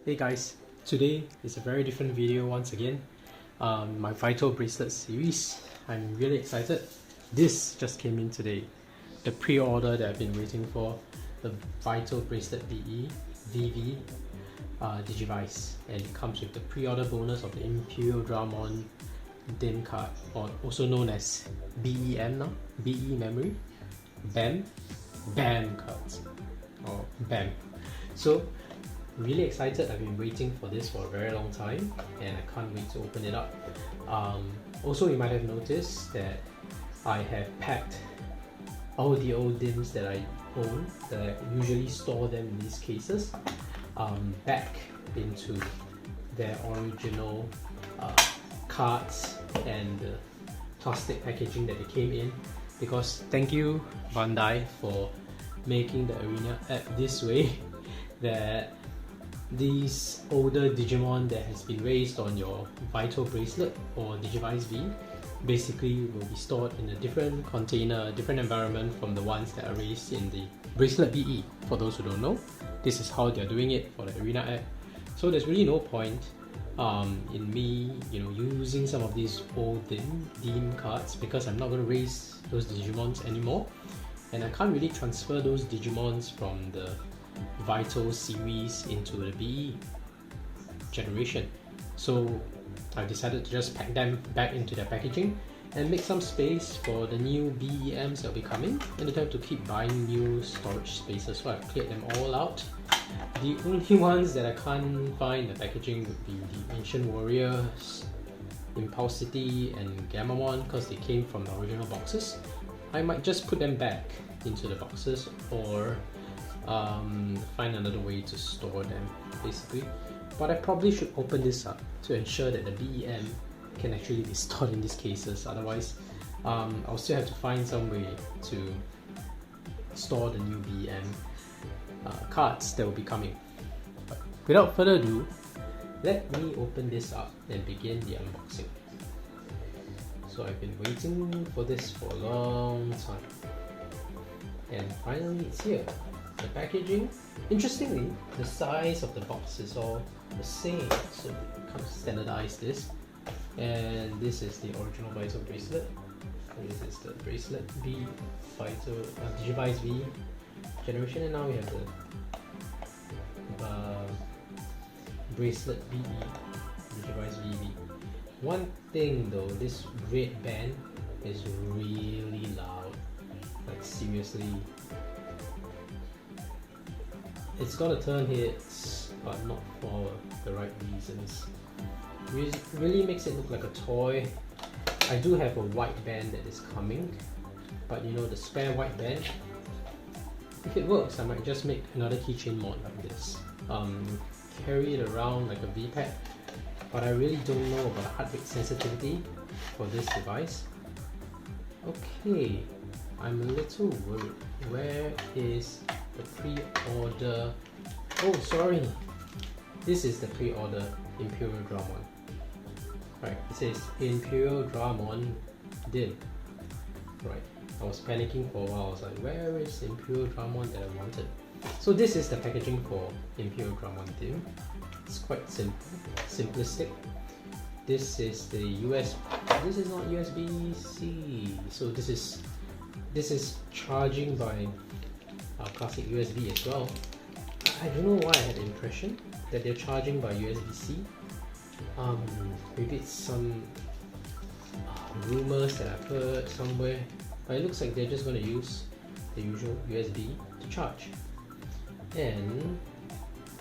Hey guys, today is a very different video once again. My Vital Bracelet series. I'm really excited. This just came in today. The pre-order that I've been waiting for. The Vital Bracelet BE VV Digivice, and it comes with the pre-order bonus of the Imperial Dramon DIM card, or also known as BEM now, BE memory, BAM cards, or BAM. So really excited. I've been waiting for this for a very long time and I can't wait to open it up. Also, you might have noticed that I have packed all the old DIMs that I own, that I usually store them in these cases, back into their original cards and the plastic packaging that they came in, because thank you Bandai for making the Arena app this way, that these older Digimon that has been raised on your Vital Bracelet or Digivice V basically will be stored in a different container, different environment from the ones that are raised in the Bracelet BE. For those who don't know, this is how they're doing it for the Arena app. So there's really no point in me, using some of these old DIM cards, because I'm not going to raise those Digimons anymore, and I can't really transfer those Digimons from the Vital series into the BE generation. So I decided to just pack them back into their packaging and make some space for the new BEMs that will be coming, and I don't have to keep buying new storage spaces, so I've cleared them all out. The only ones that I can't find in the packaging would be the Ancient Warriors, Impulsity and Gamamon, because they came from the original boxes. I might just put them back into the boxes, or find another way to store them basically. But I probably should open this up to ensure that the BEM can actually be stored in these cases. Otherwise, I'll still have to find some way to store the new BEM cards that will be coming. But without further ado, let me open this up and begin the unboxing. So I've been waiting for this for a long time, and finally it's here. The packaging, interestingly, the size of the box is all the same, so they kind of standardized this. And this is the original Vital Bracelet, and this is the Bracelet B Vital Digivice V generation, and now we have the Bracelet BE Digivice VV. One thing though, this red band is really loud, like seriously. It's gonna turn hits, but not for the right reasons. Really makes it look like a toy. I do have a white band that is coming, but the spare white band, if it works, I might just make another keychain mod like this. Carry it around like a V-pad, but I really don't know about heart rate sensitivity for this device. Okay, I'm a little worried. Where is the pre-order? Oh, sorry. This is the pre-order Imperial Dramon. Right, it says Imperial Dramon DIM. Right, I was panicking for a while. I was like, where is the Imperial Dramon that I wanted? So this is the packaging for Imperial Dramon DIM. It's quite simple, simplistic. This is the this is not USB-C. So this is charging by classic USB as well. I don't know why I had the impression that they're charging by USB-C. Maybe it's some rumors that I've heard somewhere, but it looks like they're just going to use the usual USB to charge. And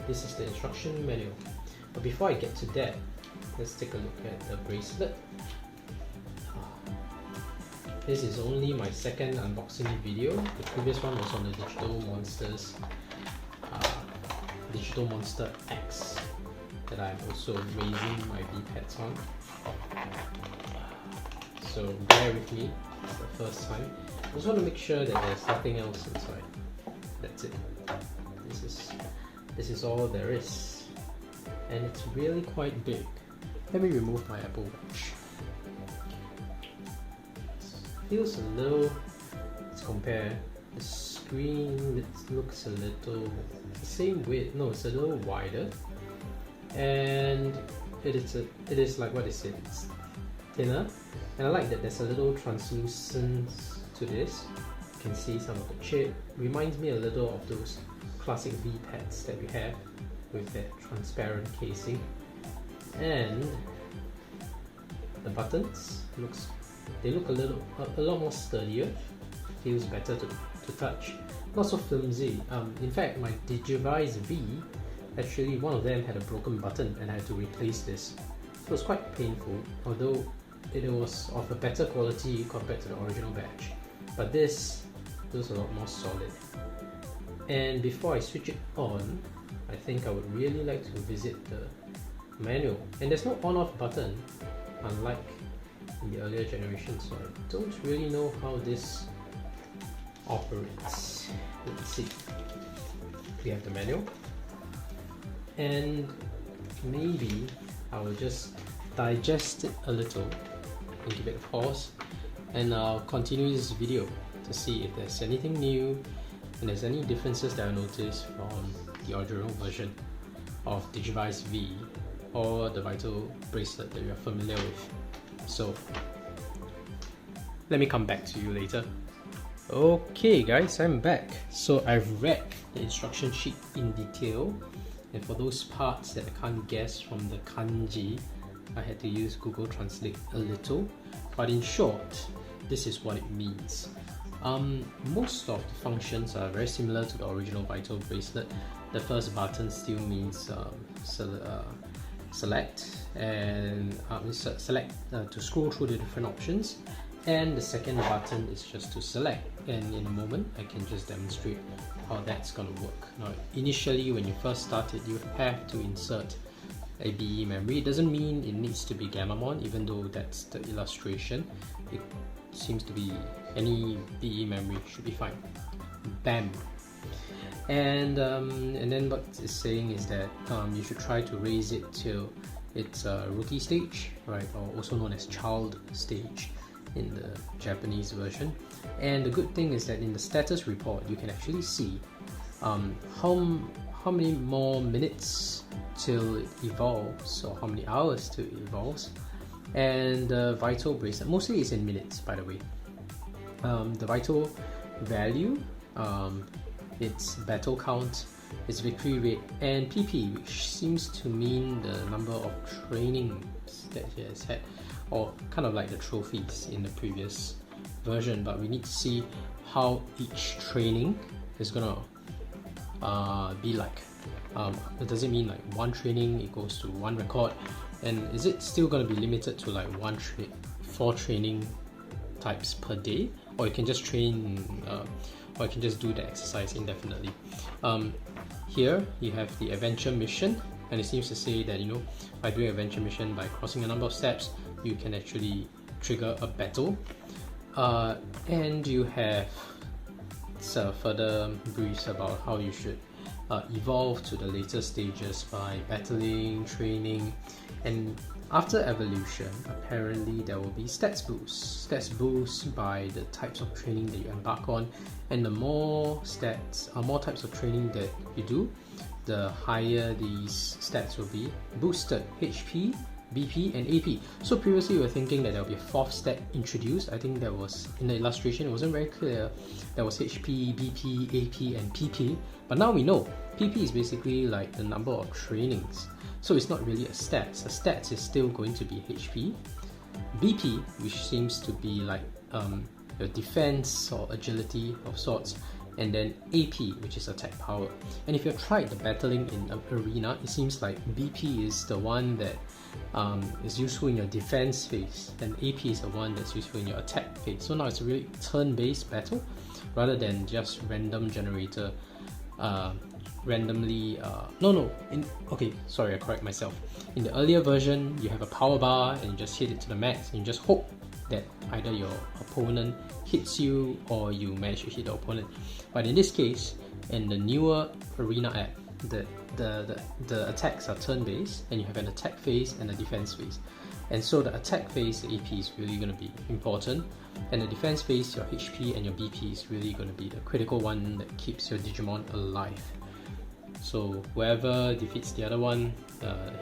this is the instruction manual. But before I get to that, let's take a look at the bracelet. This is only my second unboxing video. The previous one was on the Digital Monster X that I'm also raising my V-pads on. So bear with me, it's the first time. I just want to make sure that there's nothing else inside. That's it. This is all there is. And it's really quite big. Let me remove my Apple Watch. Feels a little, let's compare. The screen looks a little the same width, no, it's a little wider. and it is like what I said, it's thinner, and I like that there's a little translucence to this. You can see some of the chip. Reminds me a little of those classic V pads that we have with that transparent casing. And the buttons look a lot more sturdier. Feels better to touch. Not so flimsy. In fact, my Digivice V, actually one of them had a broken button and I had to replace this. So it was quite painful, although it was of a better quality compared to the original batch. But this feels a lot more solid. And before I switch it on, I think I would really like to visit the manual. And there's no on-off button, unlike in the earlier generation, so I don't really know how this operates. Let's see. We have the manual, and maybe I will just digest it a little and give it a pause, and I'll continue this video to see if there's anything new and there's any differences that I noticed from the original version of Digivice V or the Vital Bracelet that you're familiar with. So let me come back to you later. Okay guys, I'm back. So I've read the instruction sheet in detail, and for those parts that I can't guess from the kanji, I had to use Google Translate a little, but in short, this is what it means. Most of the functions are very similar to the original Vital Bracelet. The first button still means select and select to scroll through the different options, and the second button is just to select, and in a moment I can just demonstrate how that's going to work. Now initially when you first start it, you have to insert a BE memory. It doesn't mean it needs to be Gamamon, even though that's the illustration. It seems to be any BE memory should be fine. Bam! And then what it's saying is that you should try to raise it till its rookie stage, right, or also known as child stage in the Japanese version. And the good thing is that in the status report you can actually see how many more minutes till it evolves, or how many hours till it evolves. And the Vital Bracelet, mostly it's in minutes by the way. The Vital value, its battle count, its victory rate, and PP, which seems to mean the number of trainings that he has had, or kind of like the trophies in the previous version. But we need to see how each training is gonna be like. Does it mean like one training equals to one record, and is it still gonna be limited to like 4 training types per day, or you can just train or you can just do the exercise indefinitely. Here you have the adventure mission, and it seems to say that, you know, by doing adventure mission, by crossing a number of steps, you can actually trigger a battle. And you have further briefs about how you should evolve to the later stages by battling, training, and after evolution, apparently there will be stats boosts. Stats boosts by the types of training that you embark on, and the more types of training that you do, the higher these stats will be boosted: HP, BP, and AP. So previously we were thinking that there will be a 4th stat introduced. I think that was in the illustration, it wasn't very clear. There was HP, BP, AP, and PP. But now we know PP is basically like the number of trainings. So it's not really a stats. A stats is still going to be HP, BP, which seems to be like your defense or agility of sorts, and then AP, which is attack power. And if you've tried the battling in an arena, it seems like BP is the one that is useful in your defense phase, and AP is the one that's useful in your attack phase. So now it's a really turn-based battle rather than just random generator. Okay, sorry, I correct myself. In the earlier version, you have a power bar and you just hit it to the max, and you just hope that either your opponent hits you or you manage to hit the opponent. But in this case, in the newer Arena app, the attacks are turn-based, and you have an attack phase and a defense phase. And so the attack phase, the AP, is really going to be important, and the defense phase, your HP and your BP, is really going to be the critical one that keeps your Digimon alive. So whoever defeats the other one,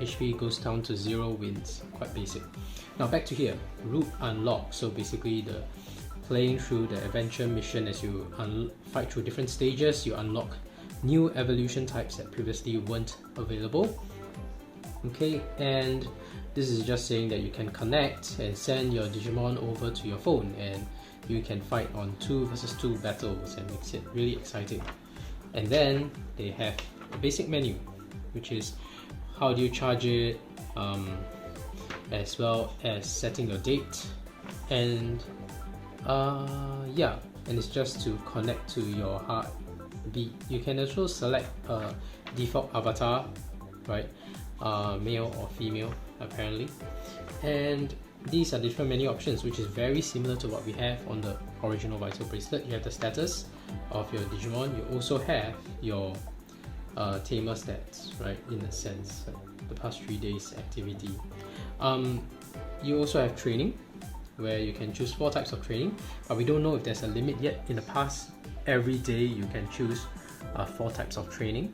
HP goes down to 0, wins. Quite basic. Now back to here, route unlock. So basically the playing through the adventure mission, as you fight through different stages, you unlock new evolution types that previously weren't available. Okay, and this is just saying that you can connect and send your Digimon over to your phone, and you can fight on 2 versus 2 battles, and makes it really exciting. And then they have a basic menu, which is how do you charge it, as well as setting your date, and yeah, and it's just to connect to your heartbeat. You can also select a default avatar, right? Male or female apparently, and these are different menu options, which is very similar to what we have on the original Vital Bracelet. You have the status of your Digimon, you also have your tamer stats, right, in a sense, like the past 3 days activity. You also have training, where you can choose 4 types of training, but we don't know if there's a limit yet. In the past, every day you can choose 4 types of training,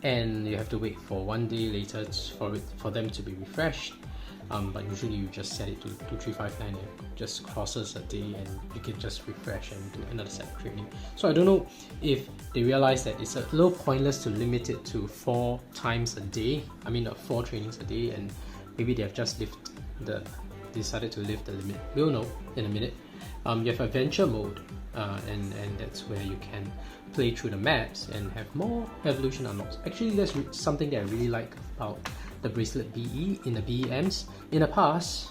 and you have to wait for 1 day later for them to be refreshed. But usually you just set it to 2359 and it just crosses a day, and you can just refresh and do another set of training. So I don't know if they realize that it's a little pointless to limit it to 4 times a day. I mean 4 trainings a day, and maybe they have just decided to lift the limit. We'll know in a minute. You have adventure mode, and that's where you can play through the maps and have more evolution unlocks. Actually, that's something that I really like about the Bracelet BE in the BEMs. In the past,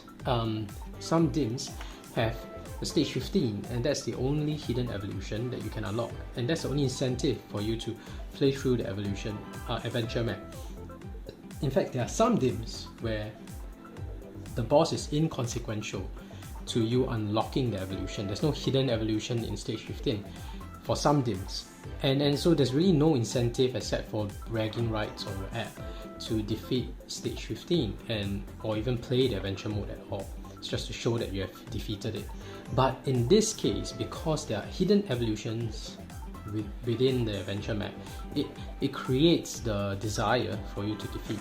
some DIMs have the stage 15, and that's the only hidden evolution that you can unlock, and that's the only incentive for you to play through the evolution adventure map. In fact, there are some DIMs where the boss is inconsequential to you unlocking the evolution. There's no hidden evolution in stage 15 for some DIMs, and so there's really no incentive except for bragging rights on your app to defeat stage 15 or even play the adventure mode at all. It's just to show that you have defeated it. But in this case, because there are hidden evolutions within the adventure map, it creates the desire for you to defeat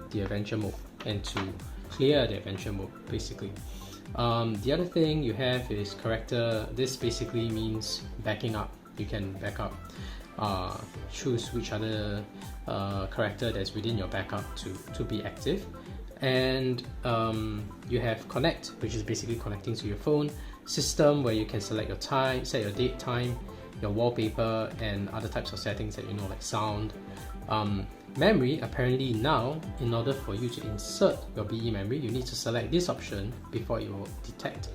the adventure mode and to clear the adventure mode, basically. The other thing you have is character. This basically means backing up. You can back up, choose which other character that's within your backup to be active. And you have connect, which is basically connecting to your phone. System, where you can select your time, set your date, time, your wallpaper, and other types of settings that you know, like sound. Memory, apparently now, in order for you to insert your BE memory, you need to select this option before it will detect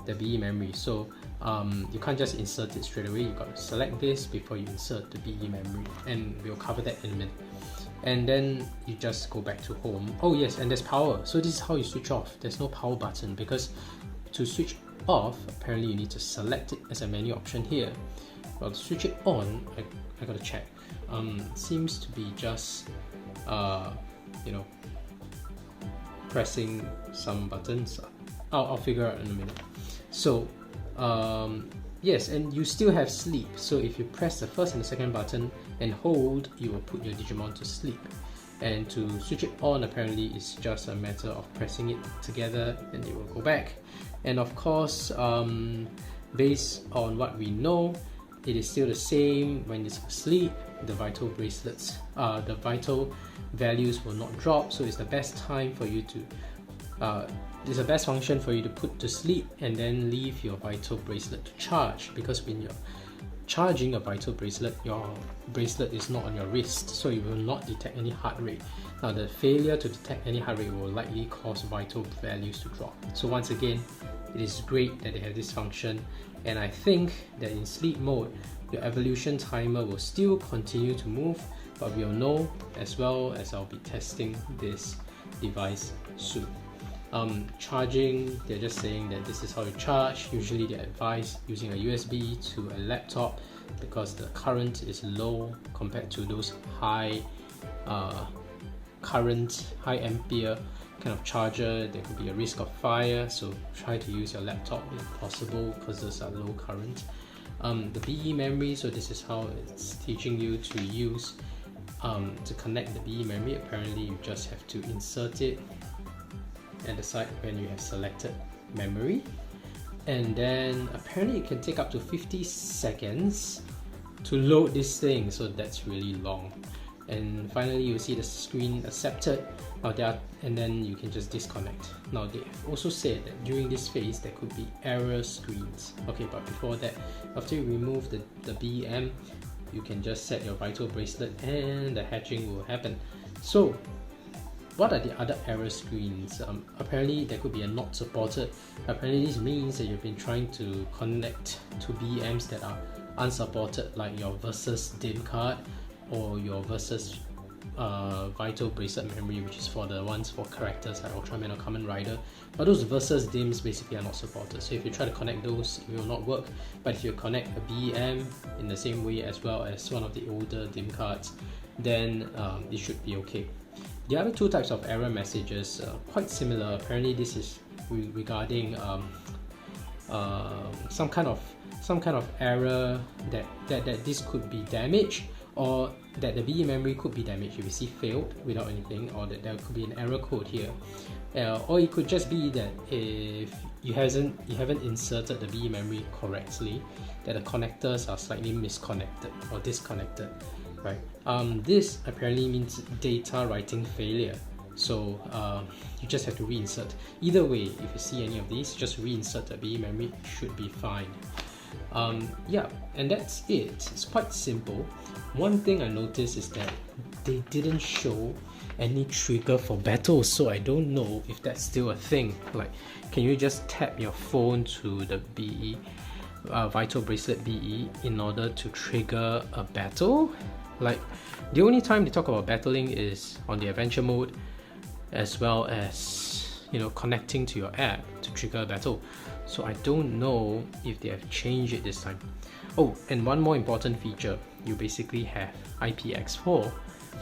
the BE memory. So you can't just insert it straight away. You've got to select this before you insert the BE memory, and we'll cover that in a minute. And then you just go back to home. Oh yes, and there's power. So this is how you switch off. There's no power button, because to switch off, apparently you need to select it as a menu option here. Well, to switch it on, I gotta check. Seems to be just you know, pressing some buttons. I'll figure out in a minute. So yes, and you still have sleep. So if you press the first and the second button and hold, you will put your Digimon to sleep. And to switch it on, apparently it's just a matter of pressing it together and it will go back. And of course, based on what we know, it is still the same when it's asleep. The vital bracelets, the vital values will not drop, so it's the best time for you to it's the best function for you to put to sleep and then leave your vital bracelet to charge, because when you're charging a vital bracelet, your bracelet is not on your wrist, so it will not detect any heart rate. Now, the failure to detect any heart rate will likely cause vital values to drop. So once again, it is great that they have this function, and I think that in sleep mode, your evolution timer will still continue to move, but we'll know, as well as I'll be testing this device soon. Charging, they're just saying that this is how you charge. Usually they advise using a USB to a laptop because the current is low compared to those high current, high ampere kind of charger. There could be a risk of fire, so try to use your laptop if possible, because those are low current. The BE memory, so this is how it's teaching you to use to connect the BE memory, apparently you just have to insert it at the side when you have selected memory, and then apparently it can take up to 50 seconds to load this thing, so that's really long. And finally you see the screen accepted, and then you can just disconnect. Now they have also said that during this phase there could be error screens. Okay, but before that, after you remove the BEM, you can just set your Vital Bracelet and the hatching will happen. So what are the other error screens? Apparently there could be a not supported. Apparently this means that you've been trying to connect to BEMs that are unsupported, like your Versus DIM card or your Versus Vital Bracelet memory, which is for the ones for characters like Ultraman or Kamen Rider. But those Versus DIMs basically are not supported, so if you try to connect those, it will not work. But if you connect a BEM in the same way as well as one of the older DIM cards, then it should be okay. The other two types of error messages are quite similar. Apparently this is regarding some kind of error that this could be damaged, or that the BE memory could be damaged if you see failed without anything, or that there could be an error code here, or it could just be that if you haven't inserted the BE memory correctly, that the connectors are slightly misconnected or disconnected, right? This apparently means data writing failure, so you just have to reinsert. Either way, if you see any of these, just reinsert the BE memory, it should be fine. Yeah, and that's it. It's quite simple. One thing I noticed is that they didn't show any trigger for battles, so I don't know if that's still a thing. Like, can you just tap your phone to the BE, Vital Bracelet BE, in order to trigger a battle? Like, the only time they talk about battling is on the adventure mode, as well as, you know, connecting to your app to trigger a battle. So I don't know if they have changed it this time. Oh, and one more important feature, you basically have IPX4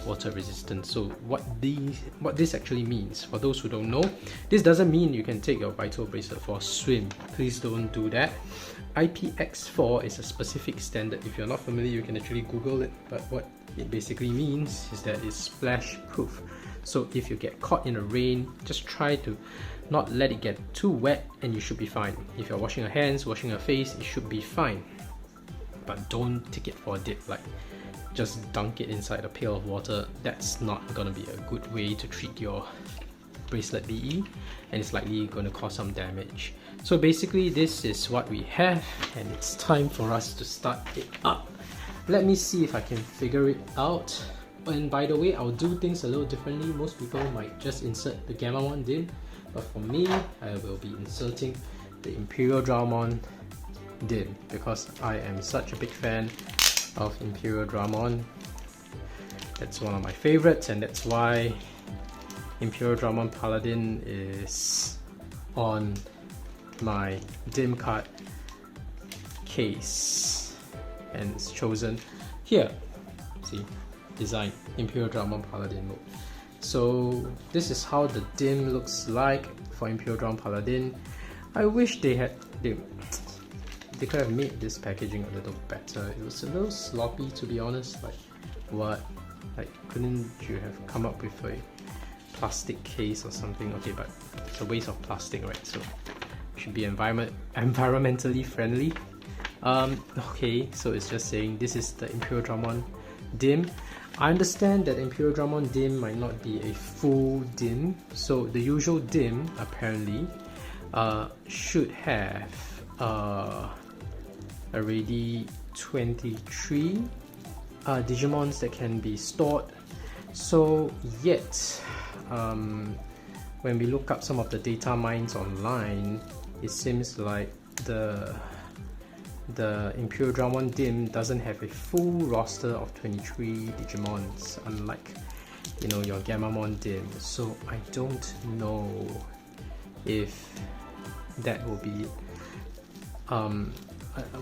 water resistance. So what this actually means, for those who don't know, this doesn't mean you can take your Vital Bracelet for a swim. Please don't do that. IPX4 is a specific standard. If you're not familiar, you can actually Google it, but what it basically means is that it's splash proof. So if you get caught in the rain, just try to not let it get too wet and you should be fine. If you're washing your hands, washing your face, it should be fine. But don't take it for a dip, like just dunk it inside a pail of water. That's not gonna be a good way to treat your Bracelet BE, and it's likely going to cause some damage. So basically this is what we have, and it's time for us to start it up. Let me see if I can figure it out. And by the way, I'll do things a little differently. Most people might just insert the Gamamon DIM, but for me, I will be inserting the Imperial Dramon DIM because I am such a big fan of Imperial Dramon. That's one of my favorites, and that's why Imperial Dramon Paladin is on my DIM card case, and it's chosen here. See, design Imperial Dramon Paladin mode. So this is how the DIM looks like for Imperial Dramon Paladin. I wish they could have made this packaging a little better. It was a little sloppy, to be honest. Like, what? Like, couldn't you have come up with a plastic case or something? Okay, but it's a waste of plastic, right? So it should be environmentally friendly. Okay, so it's just saying this is the Imperial Dramon DIM. I understand that Imperial Dramon DIM might not be a full DIM, so the usual DIM apparently should have already 23 Digimons that can be stored. So yet, when we look up some of the data mines online, it seems like the Imperial Dramon DIM doesn't have a full roster of 23 Digimons, unlike, you know, your Gamamon DIM. So I don't know if that will be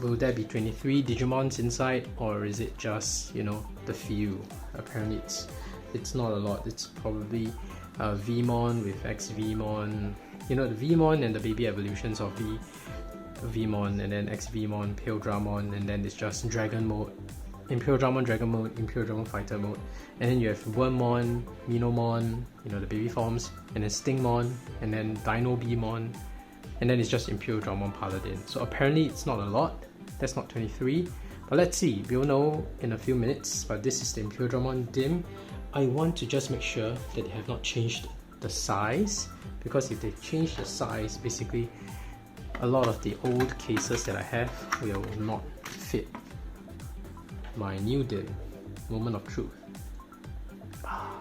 will there be 23 Digimons inside, or is it just, you know, the few? Apparently it's not a lot. It's probably Vmon with XVmon, you know, the Vmon and the baby evolutions of Vmon, and then XVmon, Pale Dramon, and then it's just Dragon mode Imperial Dramon Dragon mode, Imperial Dramon Fighter mode, and then you have Wormmon, Minomon, you know, the baby forms, and then Stingmon, and then Dino Beamon, and then it's just Imperial Dramon Paladin. So apparently it's not a lot, that's not 23, but let's see, we'll know in a few minutes. But this is the Imperial Dramon Dim. I want to just make sure that they have not changed the size, because if they change the size, basically a lot of the old cases that I have will not fit my new Dim. Moment of truth. Ah,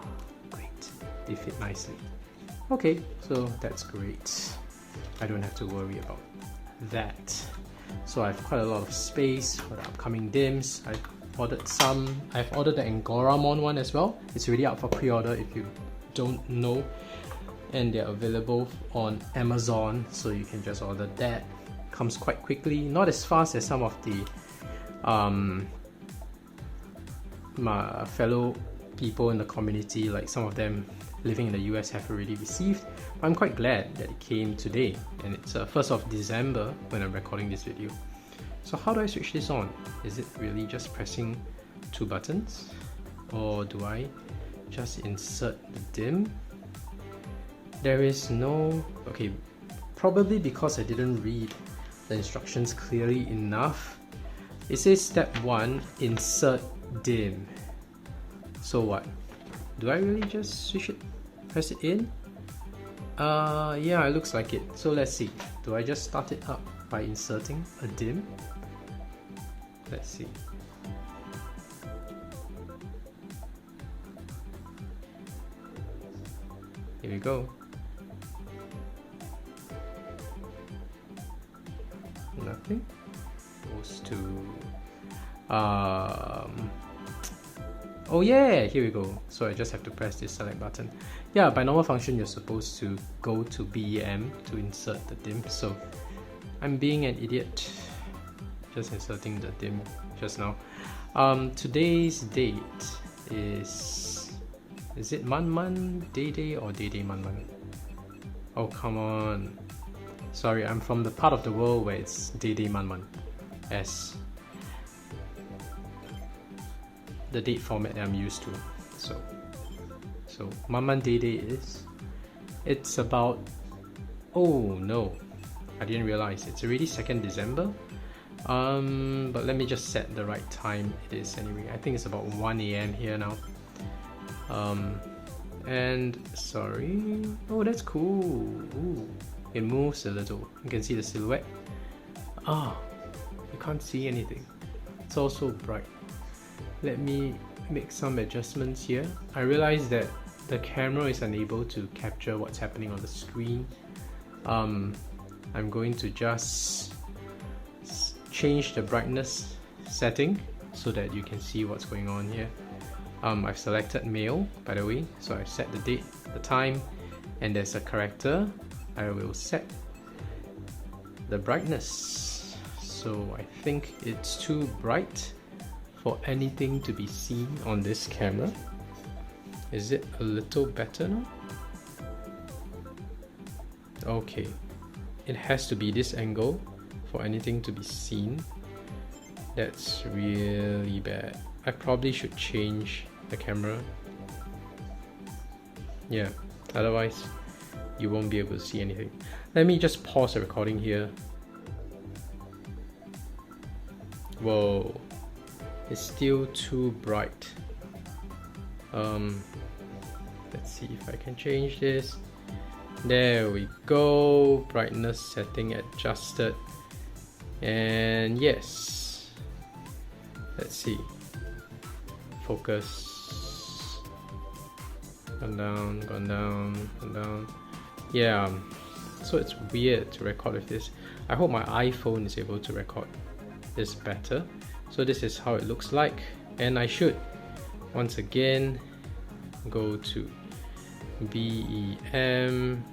great. They fit nicely. Okay, so that's great. I don't have to worry about that. So I have quite a lot of space for the upcoming Dims. I've ordered some. I've ordered the Angoramon one as well. It's already out for pre-order if you don't know. And they're available on Amazon, so you can just order that. Comes quite quickly, not as fast as some of the my fellow people in the community, like some of them living in the US have already received. I'm quite glad that it came today, and it's 1st of December when I'm recording this video. So how do I switch this on? Is it really just pressing 2 buttons, or do I just insert the Dim? There is no... okay, probably because I didn't read the instructions clearly enough. It says step 1, insert Dim. So what? Do I really just switch it, press it in? Yeah, it looks like it. So let's see. Do I just start it up by inserting a Dim? Let's see. Here we go. Nothing. Goes to oh yeah, here we go. So I just have to press this select button. Yeah, by normal function you're supposed to go to BEM to insert the Dim. So I'm being an idiot, just inserting the Dim just now. Today's date is it Man Day or Day Man? Oh come on. Sorry, I'm from the part of the world where it's Day Man as the date format that I'm used to. So Man Day is, it's about, oh no, I didn't realize it's already 2nd December. But let me just set the right time it is anyway. I think it's about 1 AM here now. And sorry, oh that's cool. Ooh, it moves a little. You can see the silhouette. Ah, you can't see anything. It's also bright. Let me make some adjustments here. I realized that the camera is unable to capture what's happening on the screen. I'm going to just change the brightness setting so that you can see what's going on here. I've selected male, by the way, so I've set the date, the time, and there's a character. I will set the brightness. So I think it's too bright for anything to be seen on this camera. Is it a little better now? Okay, it has to be this angle for anything to be seen. That's really bad. I probably should change the camera. Yeah, otherwise you won't be able to see anything. Let me just pause the recording here. Whoa, it's still too bright. Let's see if I can change this. There we go, brightness setting adjusted, and yes, let's see, focus, gone down, gone down, gone down. Yeah, so it's weird to record with this. I hope my iPhone is able to record this better. So this is how it looks like, and I should once again go to BEM,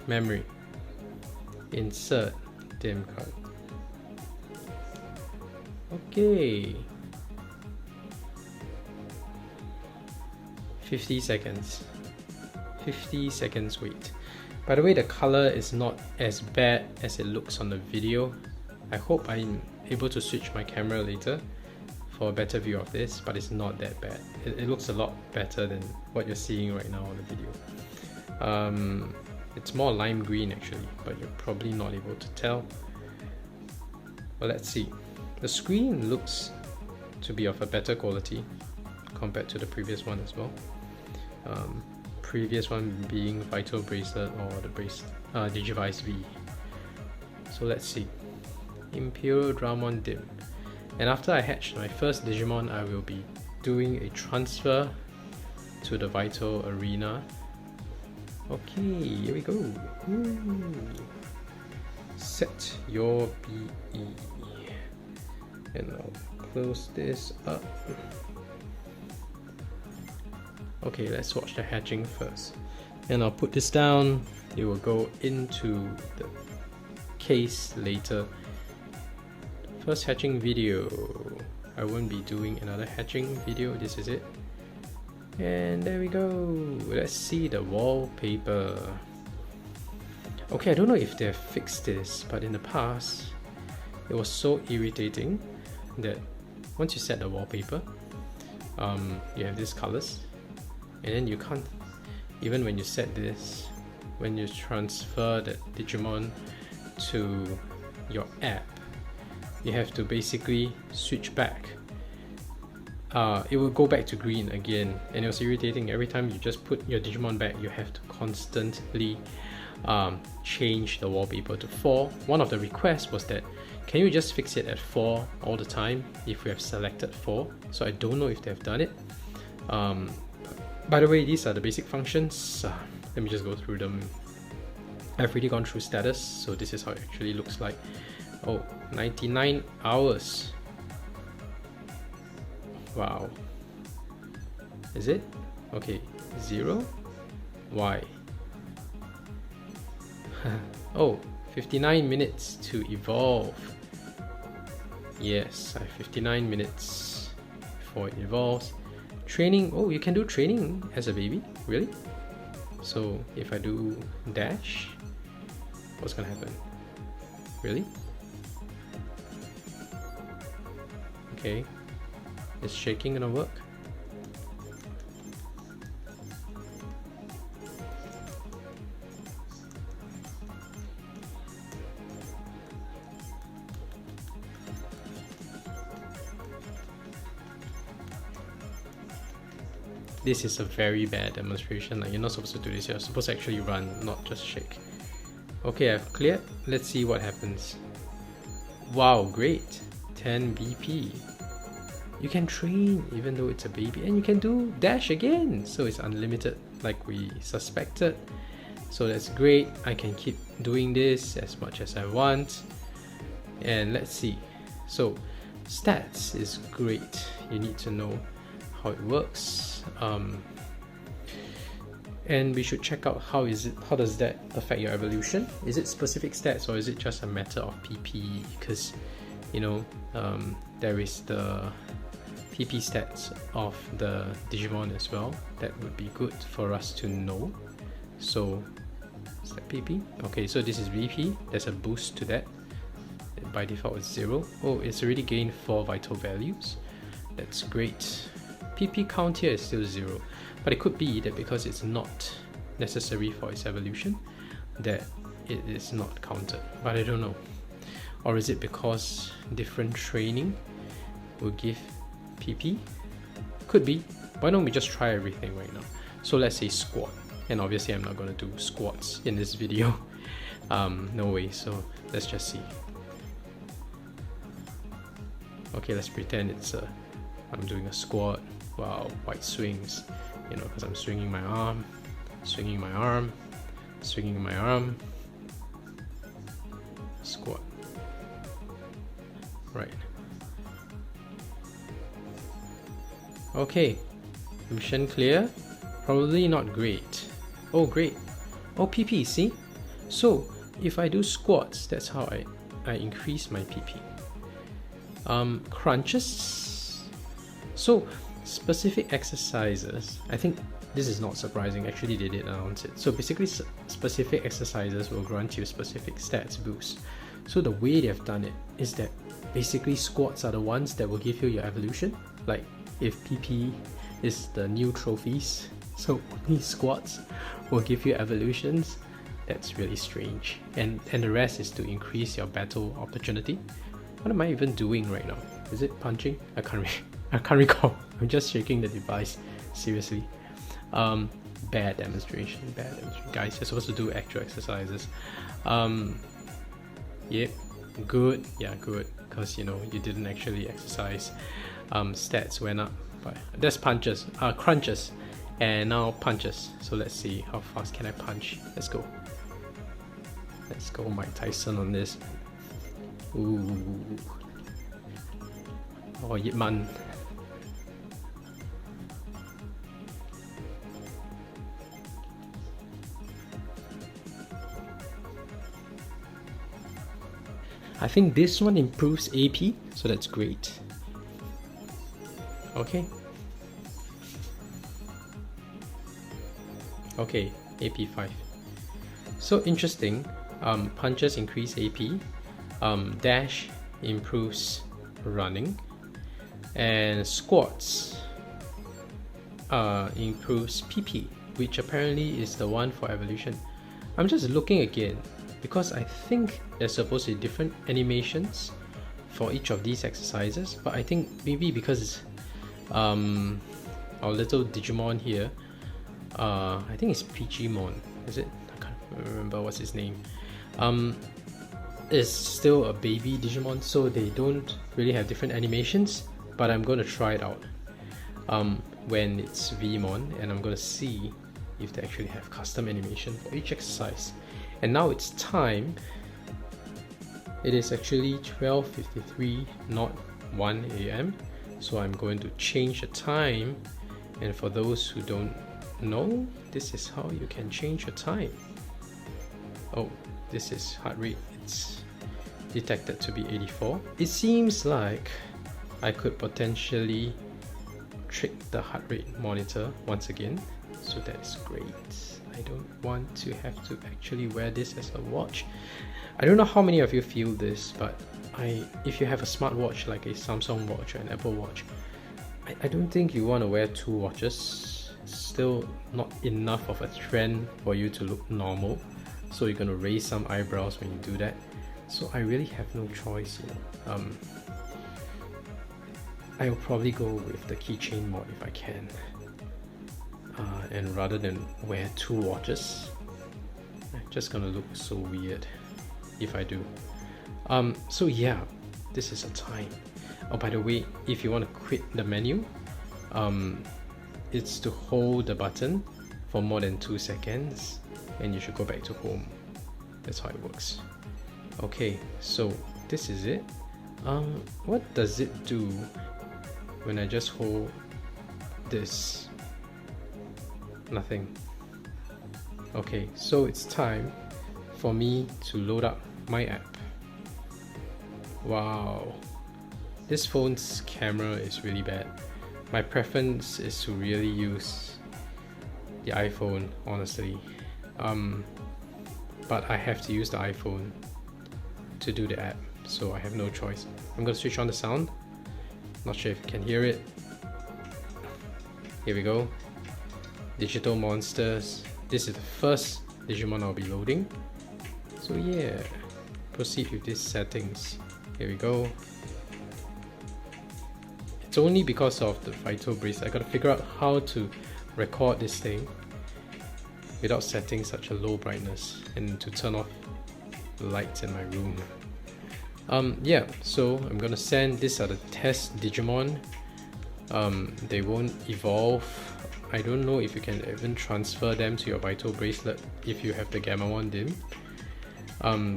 memory, insert Dim card. Okay, 50 seconds. 50 seconds wait. By the way, the color is not as bad as it looks on the video. I hope I'm able to switch my camera later for a better view of this, but it's not that bad. It looks a lot better than what you're seeing right now on the video. It's more lime green actually, but you're probably not able to tell. Well, let's see. The screen looks to be of a better quality compared to the previous one as well. Previous one being Vital Bracelet or the Digivice VV. So let's see. Imperial Dramon Dim. And after I hatch my first Digimon, I will be doing a transfer to the Vital Arena. Okay, here we go. Ooh. Set your BE. And I'll close this up. Okay, let's watch the hatching first. And I'll put this down. It will go into the case later. First hatching video. I won't be doing another hatching video. This is it. And there we go. Let's see the wallpaper. Okay, I don't know if they've fixed this, but in the past, it was so irritating that once you set the wallpaper, you have these colors, and then you can't, even when you set this, when you transfer the Digimon to your app, you have to basically switch back. It will go back to green again, and it was irritating. Every time you just put your Digimon back, you have to constantly change the wallpaper to 4. One of the requests was that, can you just fix it at 4 all the time if we have selected 4? So I don't know if they've done it. By the way, these are the basic functions. Let me just go through them. I've already gone through status, so this is how it actually looks like. Oh, 99 hours. Wow. Is it? Okay, 0. Why? Oh, 59 minutes to evolve. Yes, I have 59 minutes before it evolves. Training. Oh, you can do training as a baby? Really? So if I do dash, what's gonna happen? Really? Okay. Is shaking gonna work? This is a very bad demonstration. Like, you're not supposed to do this, you're supposed to actually run, not just shake. Okay, I've cleared. Let's see what happens. Wow, great. 10 BP. You can train even though it's a baby, and you can do dash again, so it's unlimited like we suspected. So that's great. I can keep doing this as much as I want. And let's see. So stats is great. You need to know how it works, and we should check out how does that affect your evolution. Is it specific stats, or is it just a matter of PP? Because, you know, there is the PP stats of the Digimon as well. That would be good for us to know. So is that PP? Okay, so this is VP. There's a boost to that. By default it's 0. Oh, it's already gained 4 vital values. That's great. PP count here is still 0, but it could be that because it's not necessary for its evolution, that it is not counted, but I don't know. Or is it because different training will give PP? Could be. Why don't we just try everything right now? So let's say squat, and obviously I'm not going to do squats in this video. No way, so let's just see. Okay, let's pretend it's I'm doing a squat. Wow, white swings, you know, because I'm swinging my arm, swinging my arm, swinging my arm, squat. Right. Okay, mission clear. Probably not great. Oh, great. Oh, PP, see? So if I do squats, that's how I increase my PP. Crunches. So specific exercises, I think this is not surprising, actually they did announce it. So basically specific exercises will grant you specific stats boost. So the way they've done it is that basically squats are the ones that will give you your evolution. Like if PP is the new trophies, so only squats will give you evolutions. That's really strange. And the rest is to increase your battle opportunity. What am I even doing right now? Is it punching? I can't recall. I'm just shaking the device. Seriously. Bad demonstration. Guys, you're supposed to do actual exercises. Yep, good. Yeah, good. Because you know you didn't actually exercise. Stats went up. But that's punches. Crunches. And now punches. So let's see how fast can I punch. Let's go. Let's go Mike Tyson on this. Ooh. Oh, Yip Man. I think this one improves AP, so that's great. Okay. Okay, AP 5. So interesting. Punches increase AP. Dash improves running. And squats improves PP, which apparently is the one for evolution. I'm just looking again because I think there's supposed to be different animations for each of these exercises, but I think maybe because our little Digimon here, I think it's Digimon, is it? I can't remember what's his name. Is still a baby Digimon, so they don't really have different animations, but I'm going to try it out when it's Vmon, and I'm going to see if they actually have custom animation for each exercise. And now it's time. It is actually 12:53, not 1 AM, so I'm going to change the time. And for those who don't know, this is how you can change your time. Oh, this is heart rate. It's detected to be 84. It seems like I could potentially trick the heart rate monitor once again, so that's great. I don't want to have to actually wear this as a watch. I don't know how many of you feel this, but if you have a smartwatch like a Samsung watch or an Apple watch, I don't think you want to wear two watches. Still not enough of a trend for you to look normal, so you're going to raise some eyebrows when you do that. So I really have no choice, you know. I'll probably go with the keychain mod if I can, and rather than wear two watches, I'm just gonna look so weird if I do. So yeah, this is a time. Oh, by the way, if you want to quit the menu, it's to hold the button for more than 2 seconds, and you should go back to home. That's how it works. Okay, so this is it. What does it do when I just hold this? Nothing. Okay, so it's time for me to load up my app. Wow, this phone's camera is really bad. My preference is to really use the iPhone, honestly. But I have to use the iPhone to do the app, so I have no choice. I'm gonna switch on the sound. Not sure if you can hear it. Here we go. Digital monsters. This is the first Digimon I'll be loading. So yeah, proceed with these settings. Here we go. It's only because of the Vital Bracelet. I gotta figure out how to record this thing without setting such a low brightness and to turn off the lights in my room. Yeah, so I'm gonna send, these are the test Digimon. They won't evolve. I don't know if you can even transfer them to your Vital Bracelet if you have the Gamma 1 DIM.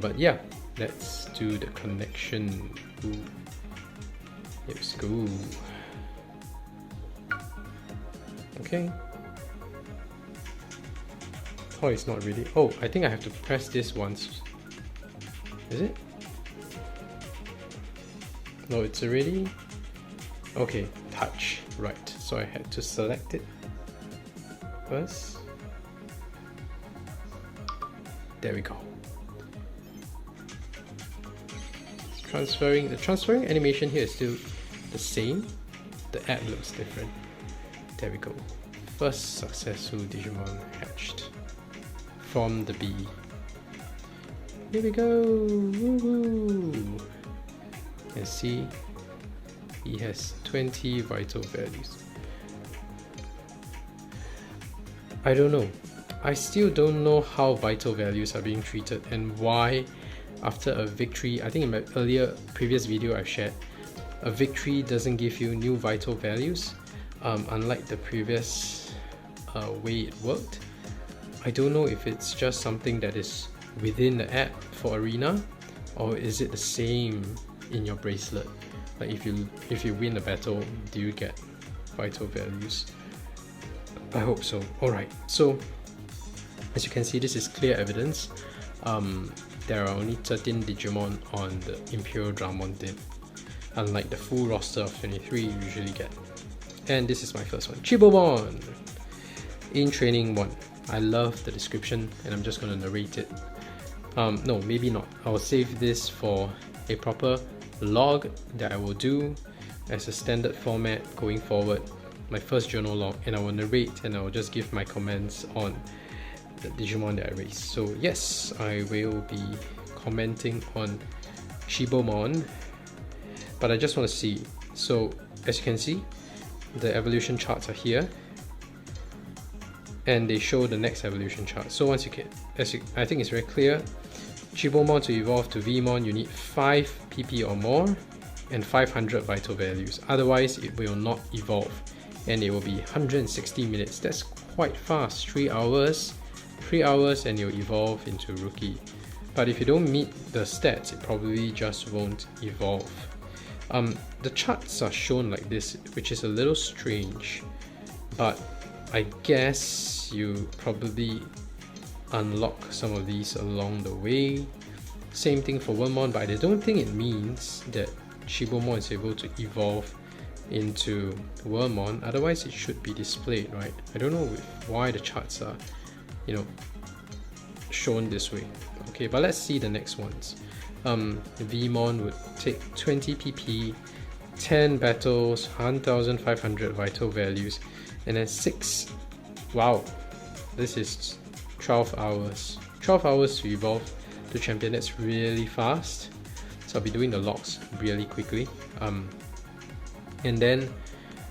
But yeah, let's do the connection. Ooh. Let's go. Okay. Oh, it's not really. Oh, I think I have to press this once. Is it? No, it's already. Okay, touch. Right. So I had to select it. first. There we go. The transferring animation here is still the same. The app looks different. There we go. First successful Digimon hatched from the BE. Here we go. Woohoo! And see, he has 20 vital values. I don't know. I still don't know how vital values are being treated and why after a victory, I think in my previous video I've shared, a victory doesn't give you new vital values, unlike the previous way it worked. I don't know if it's just something that is within the app for Arena, or is it the same in your bracelet? Like if you win a battle, do you get vital values? I hope so. Alright, so as you can see, this is clear evidence. There are only 13 Digimon on the Imperial Dramon team, unlike the full roster of 23 you usually get. And this is my first one, Chibomon! In Training 1. I love the description and I'm just going to narrate it. No, maybe not. I will save this for a proper log that I will do as a standard format going forward. My first journal log, and I will narrate and I will just give my comments on the Digimon that I raised. So yes, I will be commenting on Chibomon, but I just want to see. So as you can see, the evolution charts are here, and they show the next evolution chart. So once you get, I think it's very clear, Chibomon to evolve to Vmon, you need 5 PP or more and 500 vital values. Otherwise, it will not evolve, and it will be 160 minutes. That's quite fast. 3 hours and you'll evolve into Rookie. But if you don't meet the stats, it probably just won't evolve. The charts are shown like this, which is a little strange, but I guess you probably unlock some of these along the way. Same thing for Wormmon, but I don't think it means that Chibomon is able to evolve into Wormmon, otherwise it should be displayed, right? I don't know why the charts are, shown this way. Okay, but let's see the next ones. Vmon would take 20 PP, 10 battles, 1500 vital values, and then 6. Wow, this is 12 hours. 12 hours to evolve to champion. That's really fast. So I'll be doing the logs really quickly. And then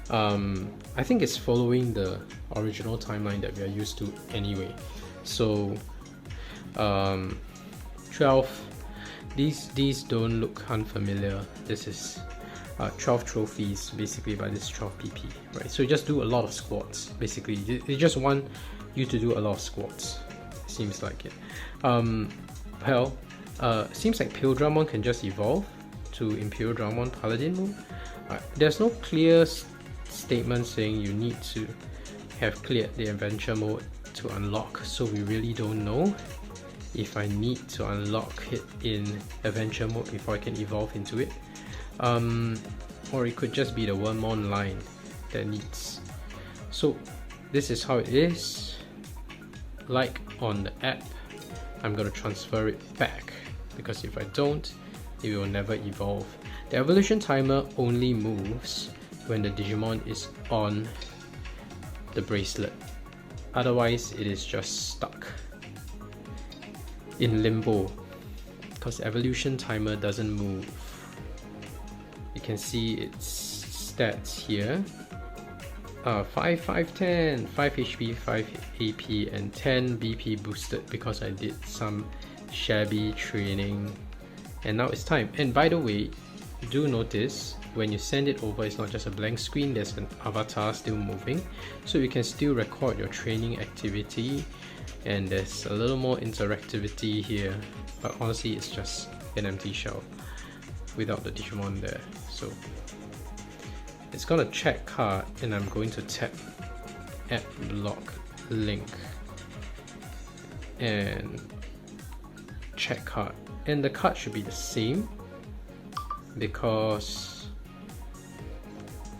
I think it's following the original timeline that we are used to anyway. So 12, these don't look unfamiliar. This is 12 trophies basically by this 12 PP, right? So you just do a lot of squats basically. They just want you to do a lot of squats, seems like it. Seems like Pildramon can just evolve to Imperial Dramon Paladin mode. There's no clear statement saying you need to have cleared the adventure mode to unlock, so we really don't know if I need to unlock it in adventure mode before I can evolve into it. Or it could just be the Wormmon line that needs. So this is how it is. Like on the app, I'm going to transfer it back, because if I don't, it will never evolve. The evolution timer only moves when the Digimon is on the bracelet. Otherwise, it is just stuck in limbo, because the evolution timer doesn't move. You can see its stats here. 5, 5, 10, 5 HP, 5 AP, and 10 BP boosted because I did some shabby training. And now it's time. And by the way, do notice when you send it over, it's not just a blank screen, there's an avatar still moving. So you can still record your training activity, and there's a little more interactivity here. But honestly, it's just an empty shell without the Digimon there. So it's gonna check card, and I'm going to tap app lock link and check card, and the card should be the same because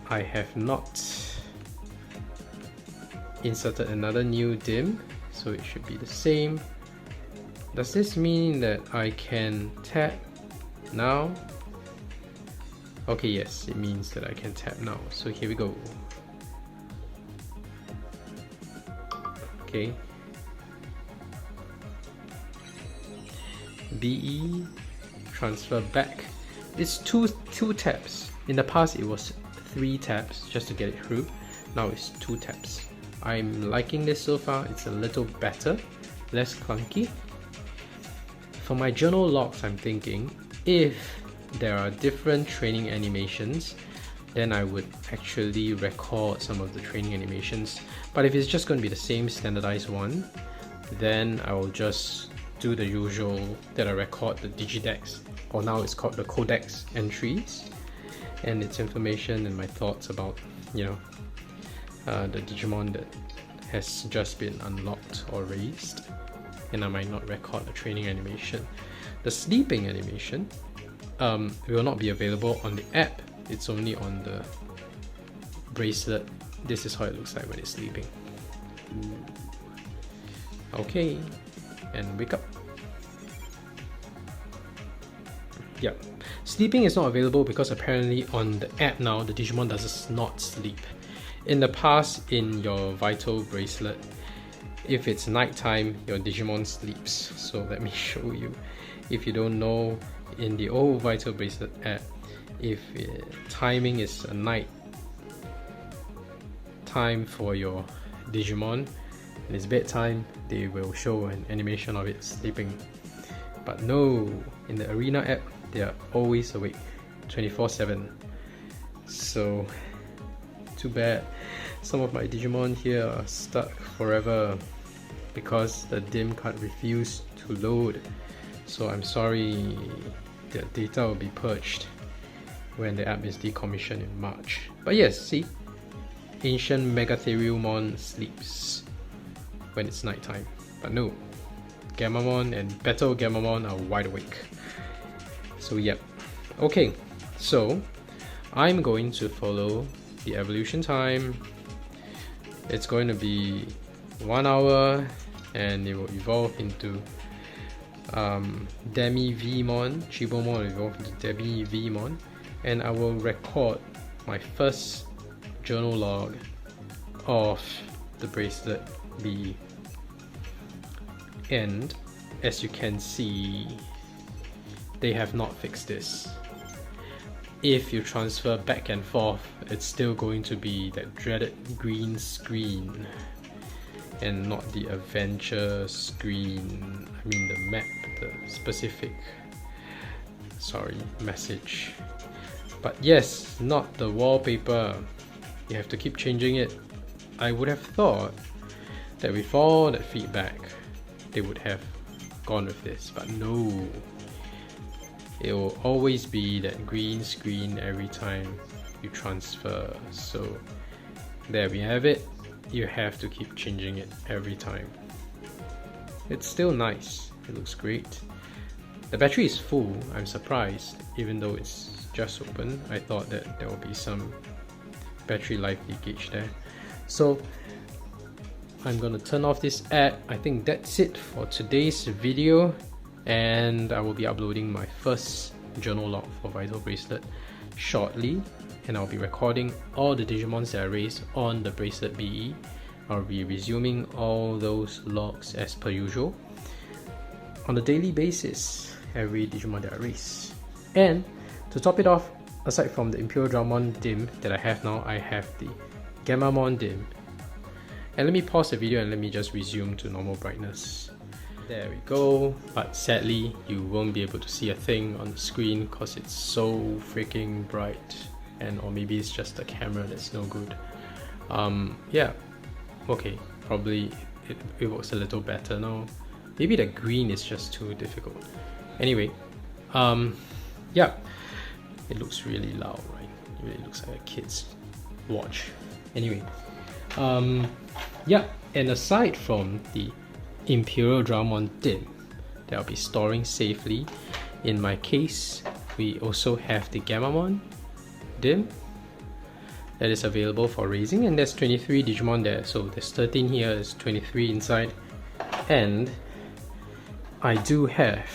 I have not inserted another new dim, so it should be the same. Does this mean that I can tap now? Okay, yes, it means that I can tap now. So here we go. Okay. BE, transfer back. It's two taps. In the past it was 3 taps just to get it through. Now it's 2 taps. I'm liking this so far. It's a little better, less clunky. For my journal logs, I'm thinking if there are different training animations, then I would actually record some of the training animations. But if it's just going to be the same standardized one, then I will just do the usual that I record the Digidex, or now it's called the Codex entries, and its information and my thoughts about, you know, the Digimon that has just been unlocked or raised, and I might not record the training animation. The sleeping animation will not be available on the app. It's only on the bracelet. This is how it looks like when it's sleeping. Okay, and wake up. Yeah, sleeping is not available because apparently on the app now the Digimon does not sleep. In the past, in your Vital Bracelet, if it's nighttime, your Digimon sleeps. So let me show you. If you don't know, in the old Vital Bracelet app, if timing is a night time for your Digimon and it's bedtime, they will show an animation of it sleeping. But no, in the Arena app, they are always awake 24/7. So too bad. Some of my Digimon here are stuck forever because the dim card refused to load. So I'm sorry, their data will be purged when the app is decommissioned in March. But yes, see, Ancient Megatheriumon sleeps when it's nighttime. But no, Gamamon and Battle Gamamon are wide awake. So yep. Okay, so I'm going to follow the evolution time. It's going to be 1 hour and it will evolve into Demi Vmon. Chibomon will evolve into Demi Vmon, and I will record my first journal log of the Bracelet BE. And as you can see, they have not fixed this. If you transfer back and forth, it's still going to be that dreaded green screen and not the adventure screen. I mean the map, the specific, message. But yes, not the wallpaper. You have to keep changing it. I would have thought that with all that feedback, they would have gone with this, but no. It will always be that green screen every time you transfer. So there we have it. You have to keep changing it every time. It's still nice. It looks great. The battery is full. I'm surprised, even though it's just open. I thought that there will be some battery life leakage there. So I'm gonna turn off this ad. I think that's it for today's video, and I will be uploading my first journal log for Vital Bracelet shortly, and I'll be recording all the Digimons that I raised on the Bracelet BE. I'll be resuming all those logs as per usual on a daily basis, every Digimon that I raise. And to top it off, aside from the Imperial Dramon dim that I have now, I have the Gamamon dim. And let me pause the video and let me just resume to normal brightness. There we go, but sadly you won't be able to see a thing on the screen because it's so freaking bright, or maybe it's just the camera that's no good. Yeah, okay, probably it works a little better now. Maybe the green is just too difficult. Anyway, yeah, it looks really loud, right? It really looks like a kid's watch. Anyway, yeah, and aside from the Imperial Dramon dim that I'll be storing safely in my case, we also have the Gamamon dim, that is available for raising, and there's 23 Digimon there, so there's 13 here, there's 23 inside, and I do have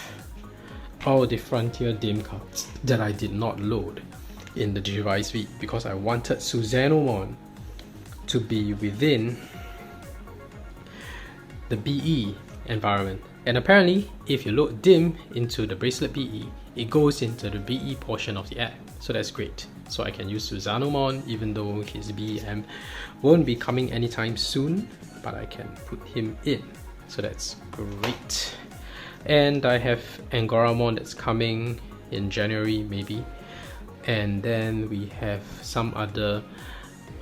all the Frontier DIM cards that I did not load in the Digivice V because I wanted Suzanomon to be within the BE environment. And apparently, if you load DIM into the Bracelet BE, it goes into the BE portion of the app. So that's great. So I can use Suzanomon even though his BEM won't be coming anytime soon, but I can put him in. So that's great. And I have Angoramon that's coming in January maybe. And then we have some other,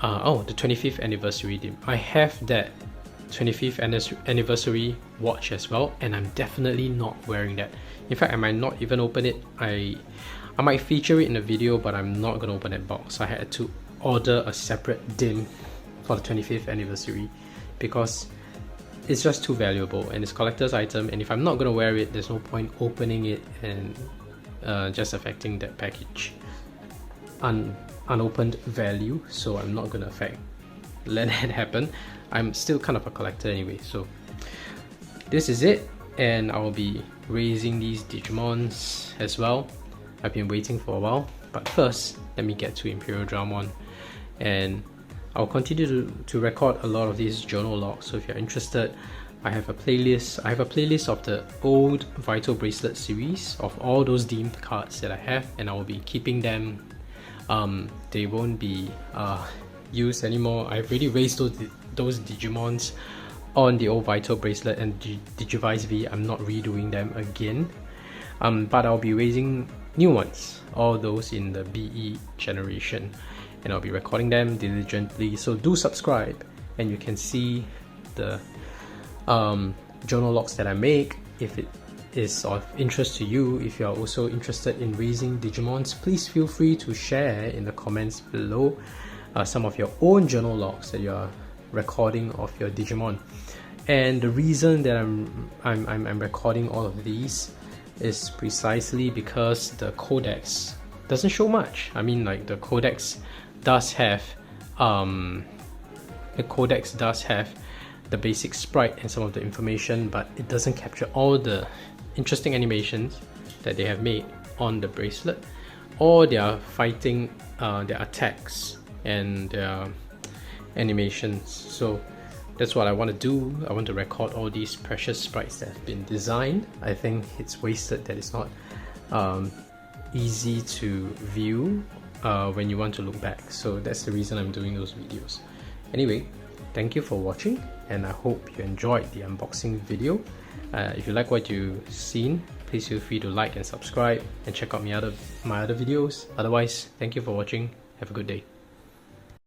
the 25th anniversary DIM. I have that 25th anniversary watch as well, and I'm definitely not wearing that. In fact, I might not even open it. I might feature it in a video, but I'm not going to open that box. I had to order a separate DIM for the 25th anniversary because it's just too valuable and it's a collector's item, and if I'm not going to wear it, there's no point opening it and just affecting that package unopened value. So I'm not going to let that happen. I'm still kind of a collector anyway, so this is it, and I'll be raising these Digimons as well. I've been waiting for a while, but first let me get to Imperial Dramon, and I'll continue to record a lot of these journal logs. So if you're interested, I have a playlist of the old Vital Bracelet series of all those deemed cards that I have, and I will be keeping them. They won't be used anymore. I've already raised those Digimons on the old Vital Bracelet and Digivice V. I'm not redoing them again, but I'll be raising new ones, all those in the BE generation, and I'll be recording them diligently. So do subscribe, and you can see the journal logs that I make. If it is of interest to you, if you are also interested in raising Digimons, please feel free to share in the comments below some of your own journal logs that you are recording of your Digimon. And the reason that I'm recording all of these is precisely because the codex doesn't show much. I mean, like, the codex does have the basic sprite and some of the information, but it doesn't capture all the interesting animations that they have made on the bracelet, or their fighting, their attacks and their animations. So that's what I want to do. I want to record all these precious sprites that have been designed. I think it's wasted that it's not easy to view when you want to look back. So that's the reason I'm doing those videos. Anyway, thank you for watching, and I hope you enjoyed the unboxing video. If you like what you've seen, please feel free to like and subscribe, and check out my other videos. Otherwise, thank you for watching. Have a good day.